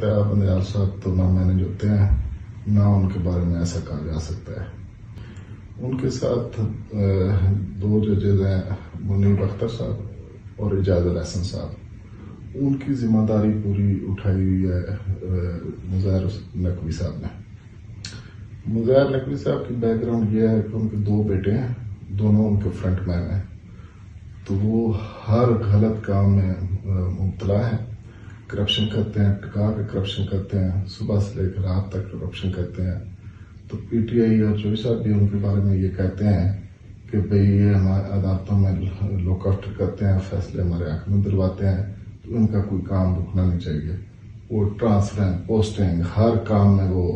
فتح بندیال صاحب تو نہ مینج ہوتے ہیں، نہ ان کے بارے میں ایسا کہا جا سکتا ہے۔ ان کے ساتھ دو ججز ہیں، منیب اختر صاحب اور اعجاز الحسن صاحب، ان کی ذمہ داری پوری اٹھائی ہوئی ہے مظاہر نقوی صاحب نے۔ مظاہر نقوی صاحب کی بیک گراؤنڈ یہ ہے کہ ان کے دو بیٹے ہیں، دونوں ان کے فرنٹ مین ہیں، تو وہ ہر غلط کام میں مبتلا ہیں، کرپشن کرتے ہیں، ٹکا کے کرپشن کرتے ہیں، صبح سے لے کر رات تک کرپشن کرتے ہیں۔ تو پی ٹی آئی اور چوہدری صاحب بھی ان کے بارے میں یہ کہتے ہیں کہ بھئی یہ ہمارے عدالتوں میں لوک آفٹر کرتے ہیں، فیصلے ہمارے حق میں دلواتے ہیں، تو ان کا کوئی کام رکنا نہیں چاہیے۔ وہ ٹرانسفر پوسٹنگ ہر کام میں وہ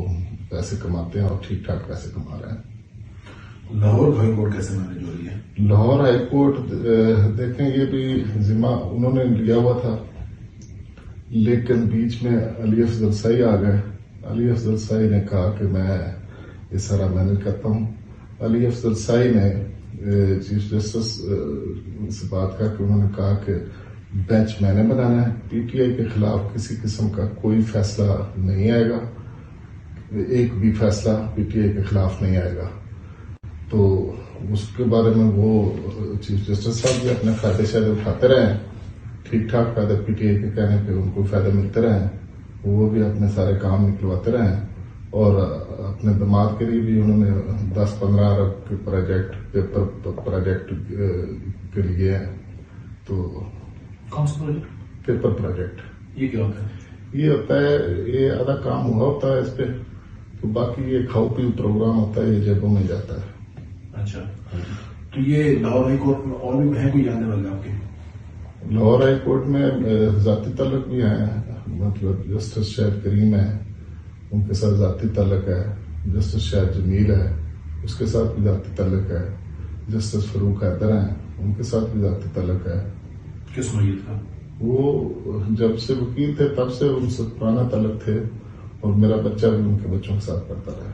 پیسے کماتے ہیں اور ٹھیک ٹھاک پیسے کما رہے ہیں۔ لاہور ہائی کورٹ کیسے مینج ہو رہی ہے؟ لاہور ہائی کورٹ دیکھیں یہ بھی ذمہ انہوں نے لیا ہوا تھا، لیکن بیچ میں علی افضل سعی آ گئے۔ علی افضل سعی نے کہا کہ میں یہ سارا مینج کرتا ہوں۔ علی افضل سعی نے چیف جسٹس سے بات کر کے انہوں نے کہا کہ بینچ میں نے بنانا ہے، پی ٹی آئی کے خلاف کسی قسم کا کوئی فیصلہ نہیں آئے گا، ایک بھی فیصلہ پی ٹی آئی کے خلاف نہیں آئے گا۔ تو اس کے بارے میں وہ چیف جسٹس صاحب بھی اپنے فائدے شائدے اٹھاتے رہے ہیں، ٹھیک ٹھاک فائدے پی ٹی آئی کے کہنے پہ ان کو فائدے ملتے رہے ہیں، وہ بھی اپنے سارے کام نکلواتے رہے ہیں، اور اپنے دماد کے لیے بھی انہوں نے 10-15 ارب کے پیپر پروجیکٹ کے لیے ہیں۔ تو کون سا پروجیکٹ؟ پیپر پروجیکٹ یہ کیا ہوتا ہے؟ یہ ہوتا ہے، یہ آدھا کام ہوا ہوتا ہے اس پہ، تو باقی یہ کھاؤ پیو پروگرام ہوتا ہے، یہ جیبوں میں جاتا ہے۔ اچھا، تو یہ لاہور ہائی کورٹ میں اور بھی ہیں کوئی جاننے والے آپ کے؟ لاہور ہائی کورٹ میں ذاتی تعلق بھی ہیں، مطلب جسٹس شاہد کریم ہے، ان کے ساتھ ذاتی تعلق ہے، جسٹس شاہد جمیل ہے، اس کے ساتھ بھی ذاتی تعلق ہے، جسٹس فاروق حیدر ہیں، ان کے ساتھ بھی ذاتی تعلق ہے۔ کس نوعیت کا؟ وہ جب سے وکیل تھے تب سے ان سے پرانا تعلق تھے، اور میرا بچہ بھی ان کے بچوں کے ساتھ پڑھتا رہا۔